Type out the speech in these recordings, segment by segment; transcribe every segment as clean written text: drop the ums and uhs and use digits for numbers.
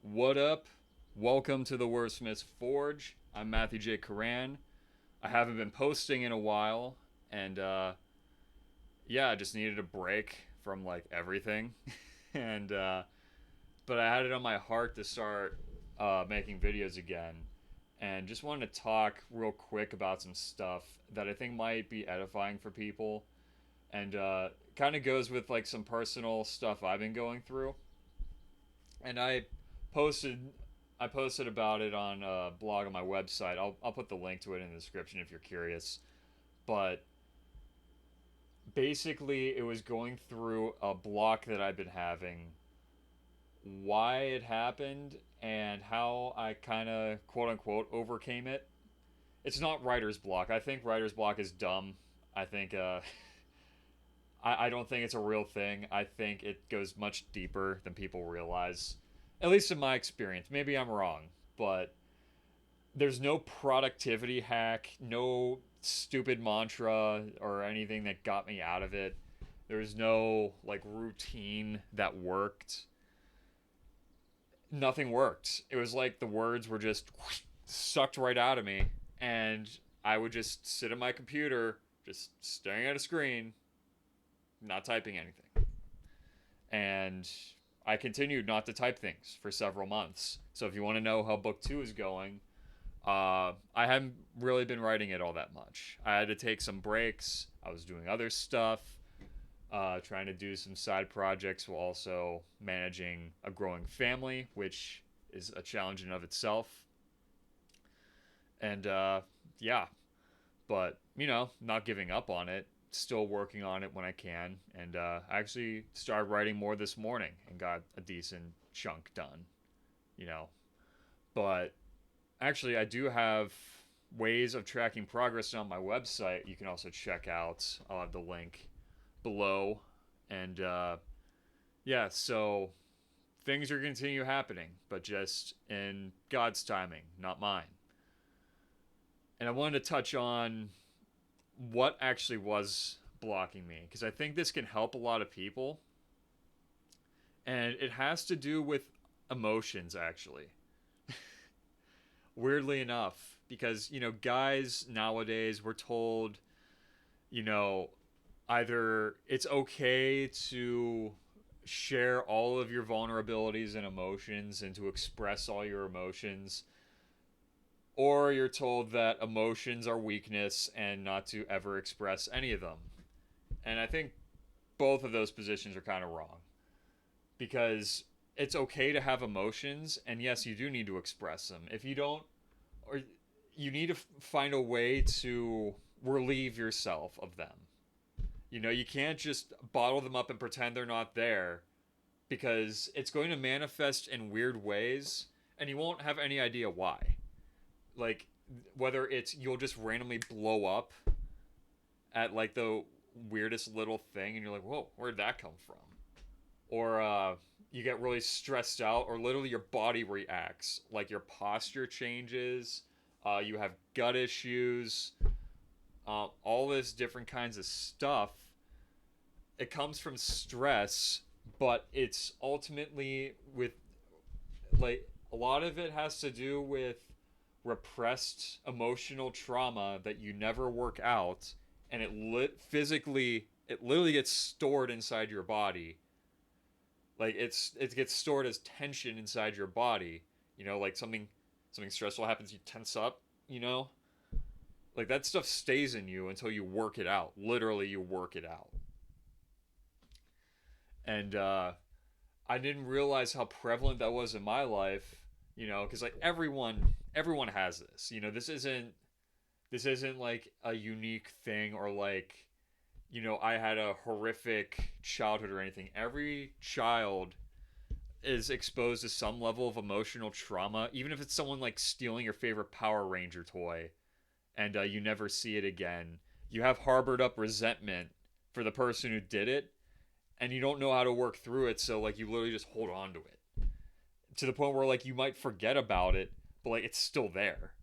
What up? Welcome to the Wordsmith's Forge. I'm Matthew J. Coran. I haven't been posting in a while, and yeah, I just needed a break from like everything, and but I had it on my heart to start making videos again, and just wanted to talk real quick about some stuff that I think might be edifying for people, and kind of goes with like some personal stuff I've been going through, and posted I posted about it on a blog on my website. I'll put the link to it in the description if you're curious. But basically, it was going through a block that I've been having, why it happened, and how I kind of quote unquote overcame it. It's not writer's block. I think writer's block is dumb. I think I don't think it's a real thing. I think it goes much deeper than people realize. At least in my experience. Maybe I'm wrong, but there's no productivity hack, no stupid mantra or anything that got me out of it. There's no like routine that worked. Nothing worked. It was like the words were just sucked right out of me, and I would just sit at my computer, just staring at a screen, not typing anything. And I continued not to type things for several months. So if you want to know how book two is going, I haven't really been writing it all that much. I had to take some breaks. I was doing other stuff, trying to do some side projects while also managing a growing family, which is a challenge in of itself. And yeah, but not giving up on it. Still working on it when I can, and I actually started writing more this morning and got a decent chunk done. You know, but actually, I do have ways of tracking progress on my website. You can also check out. I'll have the link below. And yeah, so things are going to continue happening, but just in God's timing, not mine. And I wanted to touch on what actually was blocking me, because I think this can help a lot of people. And it has to do with emotions, actually. Weirdly enough, because guys nowadays we're told, you know either it's okay to share all of your vulnerabilities and emotions and to express all your emotions, or you're told that emotions are weakness and not to ever express any of them. And I think both of those positions are kind of wrong, because it's okay to have emotions, and yes, you do need to express them. If you don't, or you need to find a way to relieve yourself of them. You can't just bottle them up and pretend they're not there, because it's going to manifest in weird ways and you won't have any idea why. Like, whether it's you'll just randomly blow up at like the weirdest little thing and you're like, whoa, where'd that come from? Or you get really stressed out, or literally your body reacts. Like your posture changes, you have gut issues, all this different kinds of stuff. It comes from stress, but it's ultimately with like a lot of it has to do with repressed emotional trauma that you never work out, and it literally gets stored inside your body. Like it gets stored as tension inside your body. Like something stressful happens, you tense up. Like that stuff stays in you until you work it out. Literally, you work it out. And I didn't realize how prevalent that was in my life. Because like everyone has this. This isn't like a unique thing, or like I had a horrific childhood or anything. Every child is exposed to some level of emotional trauma, even if it's someone like stealing your favorite Power Ranger toy and you never see it again. You have harbored up resentment for the person who did it, and you don't know how to work through it, so like you literally just hold on to it to the point where like you might forget about it, but like it's still there.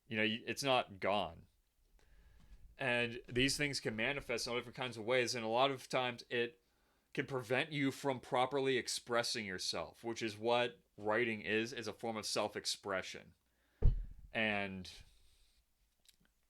It's not gone. And these things can manifest in all different kinds of ways, and a lot of times it can prevent you from properly expressing yourself, which is what writing is a form of self-expression. And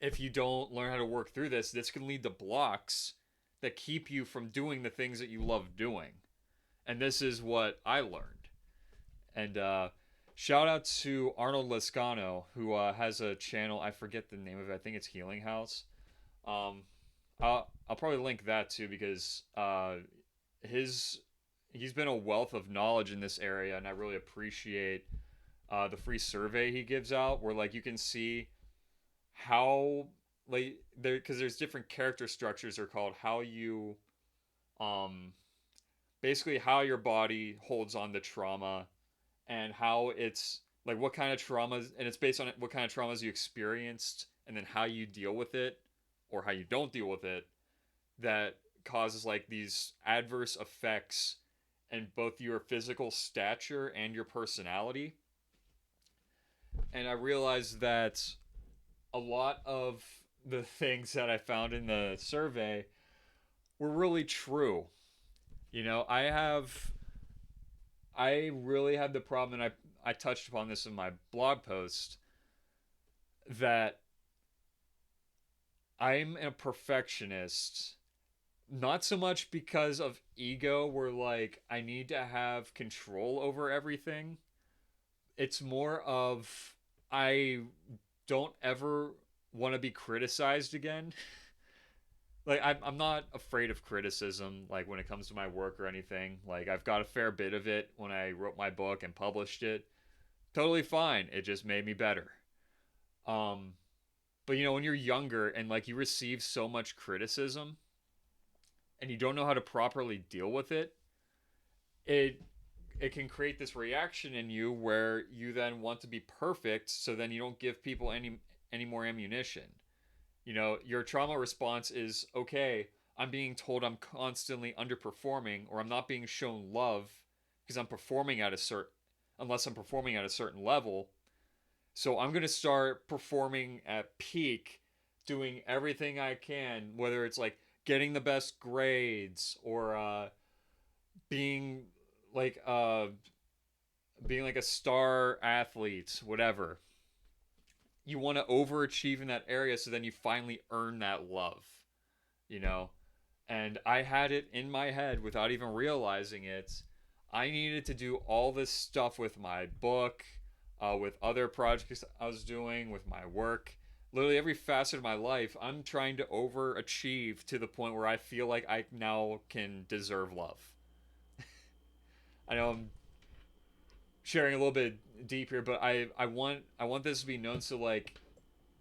if you don't learn how to work through this can lead to blocks that keep you from doing the things that you love doing. And this is what I learned. And shout out to Arnold Lescano, who has a channel. I forget the name of it. I think it's Healing House. Um, I'll probably link that too, because his he's been a wealth of knowledge in this area, and I really appreciate the free survey he gives out, where like you can see how like there, because there's different character structures are called, how you um basically how your body holds on to trauma, and how it's like what kind of traumas, and it's based on what kind of traumas you experienced, and then how you deal with it or how you don't deal with it, that causes like these adverse effects in both your physical stature and your personality. And I realized that a lot of the things that I found in the survey were really true. You know, I really had the problem, and I touched upon this in my blog post, that I'm a perfectionist, not so much because of ego, where like I need to have control over everything. It's more of I don't ever want to be criticized again. Like I'm not afraid of criticism, like when it comes to my work or anything. Like I've got a fair bit of it when I wrote my book and published it. Totally fine. It just made me better. Um but you know, when you're younger and like you receive so much criticism and you don't know how to properly deal with it, it it can create this reaction in you where you then want to be perfect, so then you don't give people any more ammunition. You know, your trauma response is, okay, I'm being told I'm constantly underperforming, or I'm not being shown love because I'm performing at a certain unless I'm performing at a certain level. So I'm going to start performing at peak, doing everything I can, whether it's like getting the best grades or being like uh being like a star athlete, whatever. You want to overachieve in that area, so then you finally earn that love, you know? And I had it in my head without even realizing it. I needed to do all this stuff with my book, with other projects I was doing, with my work. Literally every facet of my life, I'm trying to overachieve to the point where I feel like I now can deserve love. I know I'm sharing a little bit deep here, but I want this to be known, so like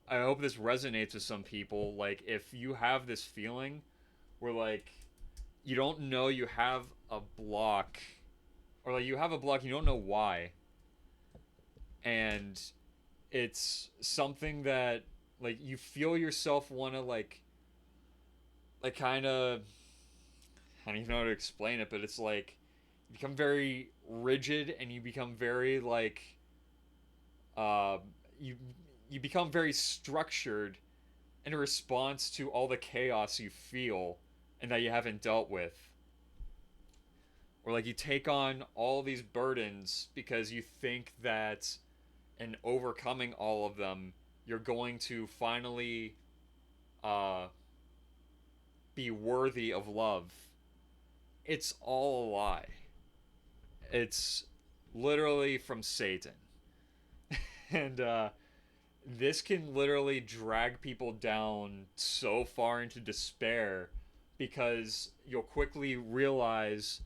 I hope this resonates with some people. Like if you have this feeling where like you don't know you have a block, or like you have a block, you don't know why, and it's something that like you feel yourself want to like kind of, I don't even know how to explain it, but it's like you become very rigid, and you become very like uh you you become very structured in response to all the chaos you feel and that you haven't dealt with. Or like you take on all these burdens because you think that in overcoming all of them, you're going to finally uh, be worthy of love. It's all a lie. It's literally from Satan. And this can literally drag people down so far into despair, because you'll quickly realize,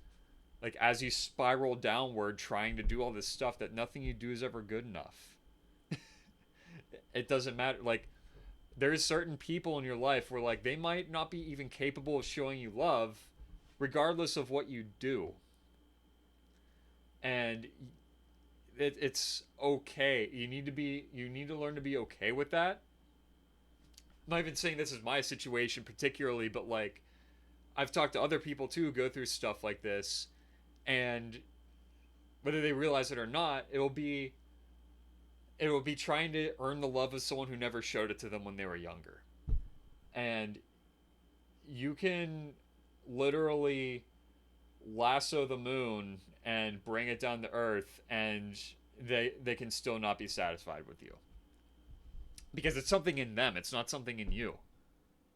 like, as you spiral downward trying to do all this stuff, that nothing you do is ever good enough. It doesn't matter. Like, there's certain people in your life where, like, they might not be even capable of showing you love, regardless of what you do. And it's okay. You need to learn to be okay with that. I'm not even saying this is my situation particularly, but like I've talked to other people too who go through stuff like this, and whether they realize it or not, it will be trying to earn the love of someone who never showed it to them when they were younger. And you can literally lasso the moon and bring it down to earth, and they can still not be satisfied with you because it's something in them, it's not something in you.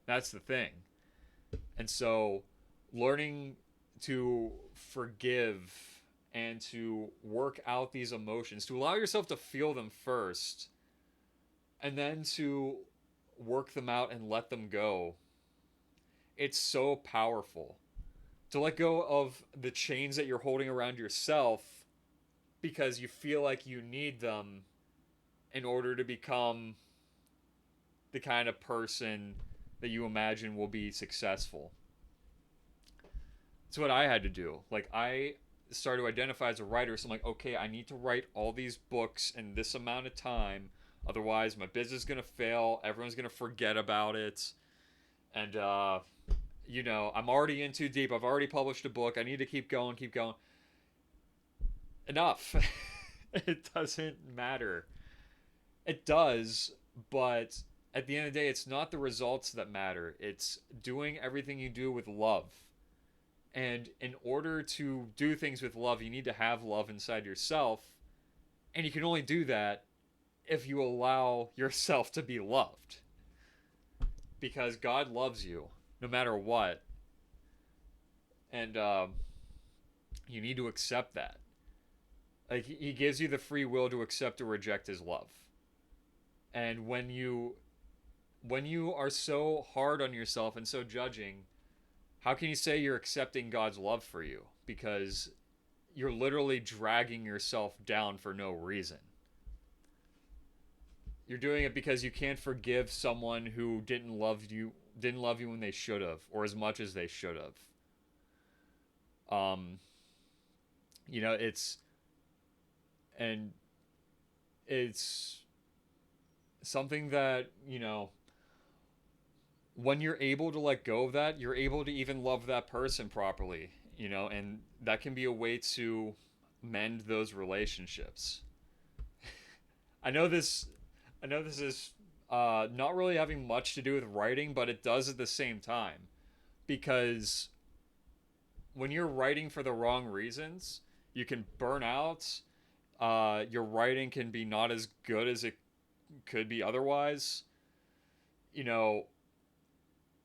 That's the thing. And so learning to forgive and to work out these emotions, to allow yourself to feel them first, and then to work them out and let them go, it's so powerful. To let go of the chains that you're holding around yourself because you feel like you need them in order to become the kind of person that you imagine will be successful. It's what I had to do. Like, I started to identify as a writer, so I'm like, okay, I need to write all these books in this amount of time. Otherwise, my business is going to fail. Everyone's going to forget about it. And, I'm already in too deep. I've already published a book. I need to keep going, keep going. Enough. It doesn't matter. It does, but at the end of the day, it's not the results that matter. It's doing everything you do with love. And in order to do things with love, you need to have love inside yourself. And you can only do that if you allow yourself to be loved. Because God loves you no matter what. And you need to accept that. Like, he gives you the free will to accept or reject his love. And when you are so hard on yourself and so judging, how can you say you're accepting God's love for you? Because you're literally dragging yourself down for no reason. You're doing it because you can't forgive someone who didn't love you when they should have, or as much as they should have. It's something that, when you're able to let go of that, you're able to even love that person properly, and that can be a way to mend those relationships. I know this is not really having much to do with writing, but it does at the same time, because when you're writing for the wrong reasons, you can burn out. Your writing can be not as good as it could be otherwise.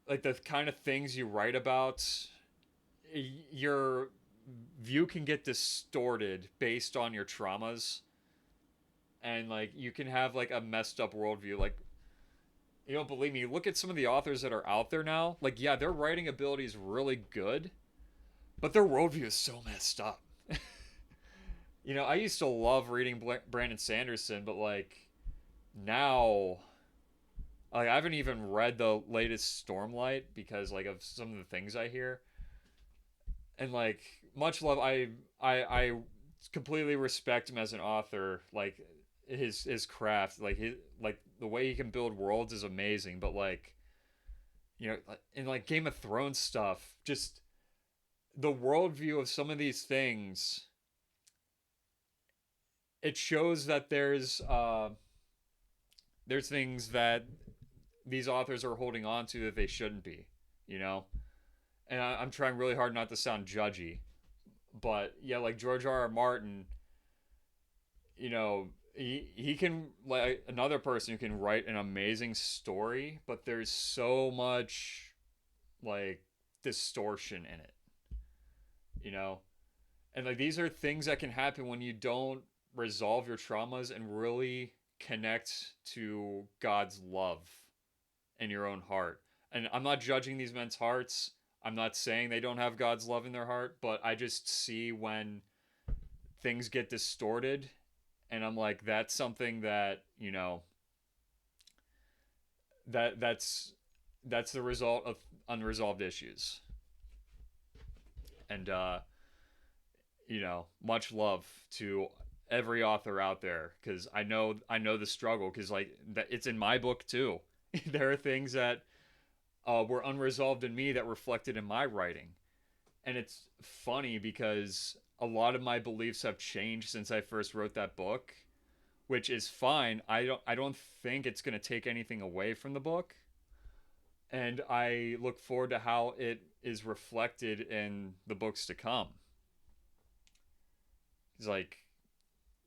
Like the kind of things you write about, your view can get distorted based on your traumas. And like you can have like a messed up worldview. Like, you don't believe me, look at some of the authors that are out there now. Like, yeah, their writing ability is really good, but their worldview is so messed up. I used to love reading Brandon Sanderson, but like now, like, I haven't even read the latest Stormlight because like of some of the things I hear. And like, much love, I completely respect him as an author. Like his craft, like the way he can build worlds is amazing. But like, in like Game of Thrones stuff, just the worldview of some of these things, it shows that there's things that these authors are holding on to that they shouldn't be, And I'm trying really hard not to sound judgy, but yeah, like George R. R. Martin, he can, like, another person who can write an amazing story, but there's so much like distortion in it, you know? And like these are things that can happen when you don't resolve your traumas and really connect to God's love in your own heart. And I'm not judging these men's hearts. I'm not saying they don't have God's love in their heart, but I just see when things get distorted, and I'm like, that's something that, that's the result of unresolved issues. And much love to every author out there, because I know the struggle, because like it's in my book too. There are things that were unresolved in me that reflected in my writing. And it's funny because a lot of my beliefs have changed since I first wrote that book, which is fine. I don't think it's going to take anything away from the book. And I look forward to how it is reflected in the books to come. He's like,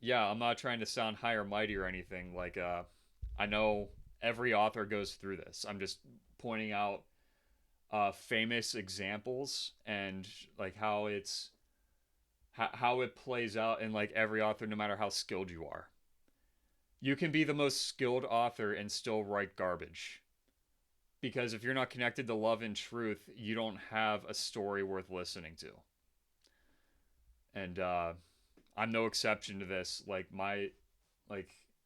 yeah, I'm not trying to sound high or mighty or anything. Like, I know every author goes through this. I'm just pointing out famous examples and like how it plays out in like every author, no matter how skilled you are. You can be the most skilled author and still write garbage. Because if you're not connected to love and truth, you don't have a story worth listening to. And I'm no exception to this. Like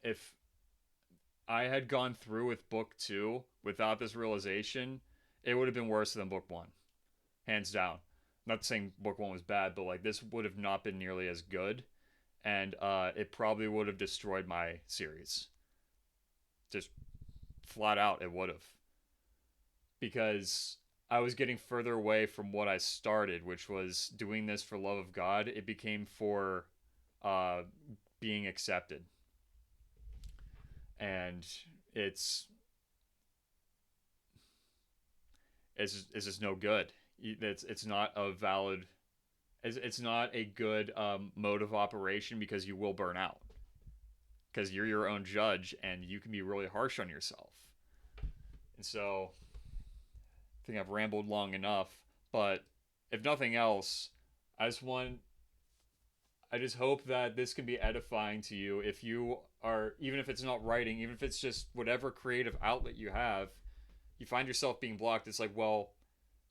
if I had gone through with book 2 without this realization, it would have been worse than book 1, hands down. I'm not saying book 1 was bad, but like this would have not been nearly as good, and it probably would have destroyed my series. Just flat out, it would have, because I was getting further away from what I started, which was doing this for love of God. It became for uh, being accepted, and it's just no good. It's not a valid. It's not a good mode of operation, because you will burn out. Because you're your own judge and you can be really harsh on yourself. And so I think I've rambled long enough, but if nothing else, I just want I just hope that this can be edifying to you if you are, even if it's not writing, even if it's just whatever creative outlet you have, you find yourself being blocked. It's like, well,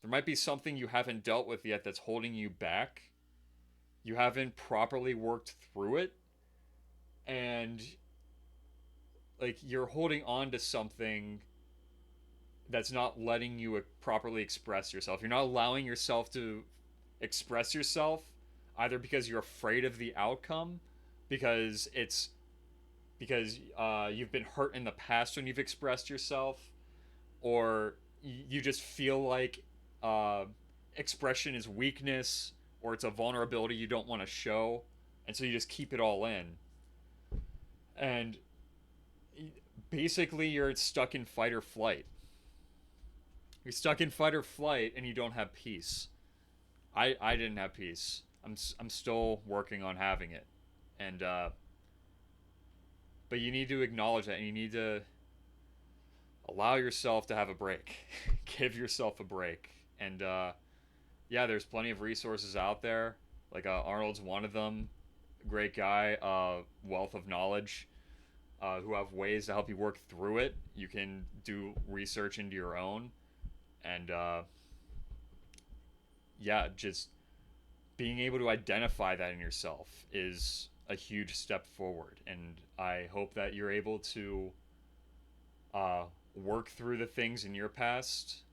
there might be something you haven't dealt with yet that's holding you back. You haven't properly worked through it. And like you're holding on to something that's not letting you properly express yourself. You're not allowing yourself to express yourself, either because you're afraid of the outcome, because you've been hurt in the past when you've expressed yourself, or you just feel like expression is weakness, or it's a vulnerability you don't want to show, and so you just keep it all in. And basically, you're stuck in fight or flight. You're stuck in fight or flight, and you don't have peace. I didn't have peace. I'm still working on having it, and but you need to acknowledge that, and you need to allow yourself to have a break. Give yourself a break, and yeah, there's plenty of resources out there. Like Arnold's one of them. Great guy, wealth of knowledge, who have ways to help you work through it. You can do research into your own, and yeah, just being able to identify that in yourself is a huge step forward. And I hope that you're able to work through the things in your past,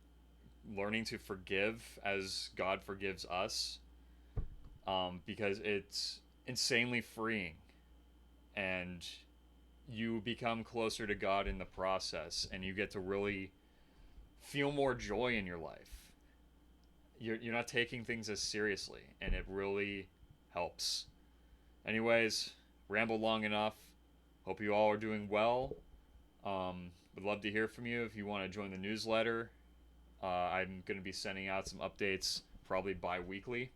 learning to forgive as God forgives us, because it's insanely freeing, and you become closer to God in the process, and you get to really feel more joy in your life. You're not taking things as seriously, and it really helps. Anyways, rambled long enough. Hope you all are doing well. Would love to hear from you if you want to join the newsletter. I'm going to be sending out some updates probably bi-weekly.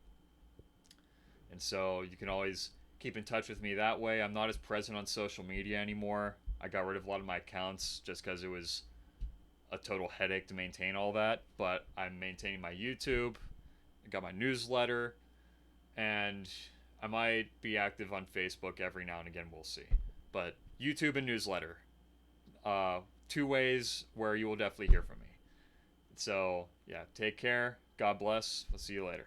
And so you can always keep in touch with me that way. I'm not as present on social media anymore. I got rid of a lot of my accounts just because it was a total headache to maintain all that. But I'm maintaining my YouTube. I got my newsletter. And I might be active on Facebook every now and again. We'll see. But YouTube and newsletter. Two ways where you will definitely hear from me. So, yeah, take care. God bless. I'll see you later.